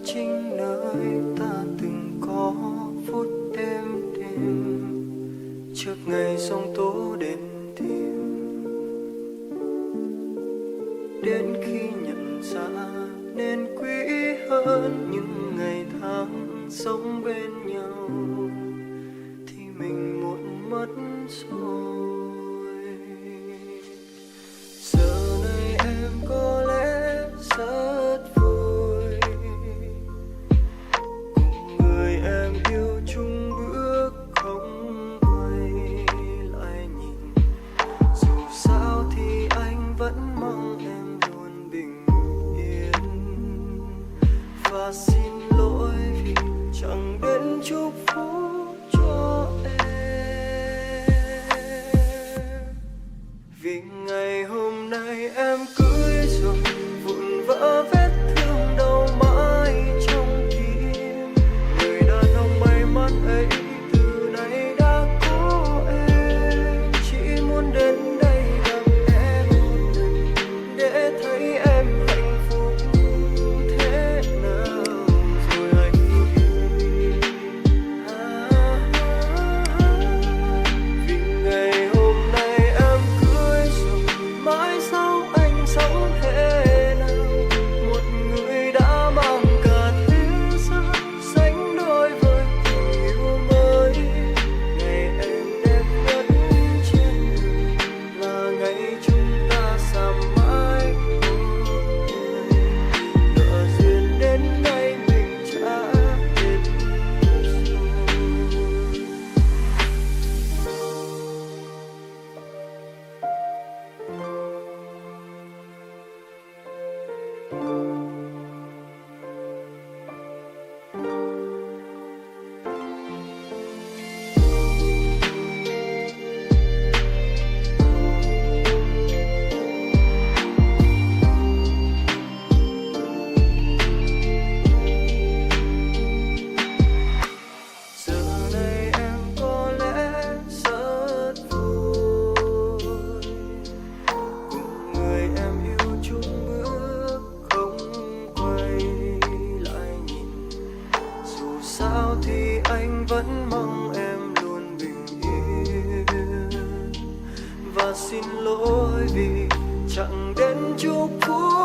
chính nơi ta từng có phút êm đềm trước ngày giông tố đến tìm. Đến khi nhận ra nên quý hơn những ngày tháng sống bên nhau thì mình muộn mất rồi. Giờ này em có lẽ rất vui cùng người em yêu chung bước không quay lại nhìn. Dù sao thì anh vẫn mong em luôn bình yên. Và xin lỗi vì chẳng đến chúc phúc cho em. Vì ngày hôm nay em cưới rồi, vụn vỡ vết thương đau mãi trong tim. Người đàn ông may mắn ấy từ nay đã có em. Chỉ muốn đến đây gặp em một lần để thấy em hạnh phúc thế nào rồi anh yêu. Vì ngày hôm nay em cưới rồi, mãi sau anh sống thế nào. Một người đã mang cả thế giới sánh đôi với tình yêu mới. Ngày em đẹp nhất trên đời là ngày chúng ta xa mãi cuối. Nợ duyên đến ngày mình trả hết rồi. Giờ này em có lẽ rất vui cùng người em yêu chung bước không quay lại nhìn. Dù sao thì anh vẫn mong em luôn bình yên. Và xin lỗi vì chẳng đến chúc phúc